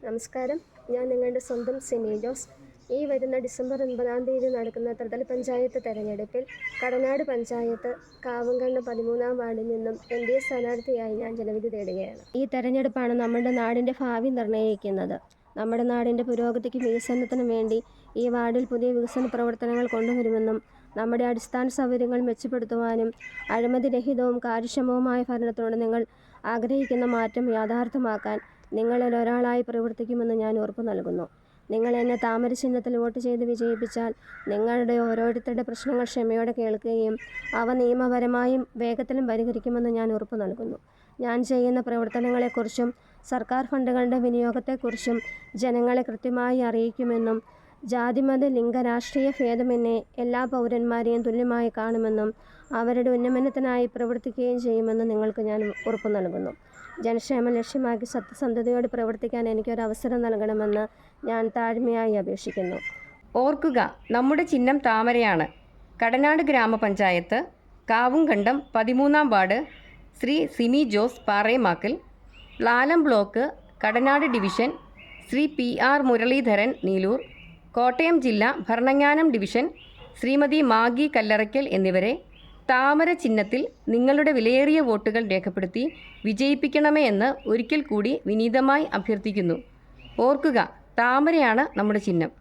നമസ്കാരം. ഞാൻ നിങ്ങളുടെ സ്വന്തം സിനി ജോസ്. ഈ വരുന്ന ഡിസംബർ 9 നടക്കുന്ന ത്രിതല പഞ്ചായത്ത് തെരഞ്ഞെടുപ്പിൽ കടനാട് പഞ്ചായത്ത് കാവുംകണ്ടം 13-ാം വാർഡിൽ നിന്നും NDA സ്ഥാനാർത്ഥിയായി ഞാൻ ജനവിധി തേടുകയാണ്. ഈ തെരഞ്ഞെടുപ്പാണ് നമ്മുടെ നാടിൻ്റെ ഭാവി നിർണ്ണയിക്കുന്നത്. നമ്മുടെ നാടിൻ്റെ പുരോഗതിക്കും വികസനത്തിനും വേണ്ടി ഈ വാർഡിൽ പുതിയ വികസന പ്രവർത്തനങ്ങൾ കൊണ്ടുവരുമെന്നും നമ്മുടെ അടിസ്ഥാന സൗകര്യങ്ങൾ മെച്ചപ്പെടുത്തുവാനും അഴിമതിരഹിതവും കാര്യക്ഷമവുമായ ഭരണത്തോട് നിങ്ങൾ ആഗ്രഹിക്കുന്ന മാറ്റം യാഥാർത്ഥ്യമാക്കാൻ നിങ്ങളിൽ ഒരാളായി പ്രവർത്തിക്കുമെന്ന് ഞാൻ ഉറപ്പു നൽകുന്നു. നിങ്ങൾ എന്നെ താമര ചിഹ്നത്തിൽ വോട്ട് ചെയ്ത് വിജയിപ്പിച്ചാൽ നിങ്ങളുടെ ഓരോരുത്തരുടെ പ്രശ്നങ്ങൾ ക്ഷമയോടെ കേൾക്കുകയും അവ നിയമപരമായും വേഗത്തിലും പരിഹരിക്കുമെന്ന് ഞാൻ ഉറപ്പു നൽകുന്നു. ഞാൻ ചെയ്യുന്ന പ്രവർത്തനങ്ങളെക്കുറിച്ചും സർക്കാർ ഫണ്ടുകളുടെ വിനിയോഗത്തെക്കുറിച്ചും ജനങ്ങളെ കൃത്യമായി അറിയിക്കുമെന്നും ജാതിമത ലിംഗ രാഷ്ട്രീയ ഭേദമന്യേ എല്ലാ പൗരന്മാരെയും തുല്യമായി കാണുമെന്നും അവരുടെ ഉന്നമനത്തിനായി പ്രവർത്തിക്കുകയും ചെയ്യുമെന്ന് നിങ്ങൾക്ക് ഞാൻ ഉറപ്പു നൽകുന്നു. ജനക്ഷേമം ലക്ഷ്യമാക്കി സത്യസന്ധതയോടെ പ്രവർത്തിക്കാൻ എനിക്കൊരവസരം നൽകണമെന്ന് ഞാൻ താഴ്മയായി അപേക്ഷിക്കുന്നു. ഓർക്കുക, നമ്മുടെ ചിഹ്നം താമരയാണ്. കടനാട് ഗ്രാമപഞ്ചായത്ത്, കാവുംകണ്ടം 13-ാം ward, Shri Sini Jose Paremakkal. Lalam block, Kadanad division, Shri PR Muraleedharan Neelur. Kottayam ജില്ല ഭരണങ്ങാനം ഡിവിഷൻ, ശ്രീമതി മാഗി കല്ലറയ്ക്കൽ എന്നിവരെ താമര ചിഹ്നത്തിൽ നിങ്ങളുടെ വിലയേറിയ വോട്ടുകൾ രേഖപ്പെടുത്തി വിജയിപ്പിക്കണമേ എന്ന് ഒരിക്കൽ കൂടി വിനീതമായി അഭ്യർത്ഥിക്കുന്നു. ഓർക്കുക, താമരയാണ് നമ്മുടെ ചിഹ്നം.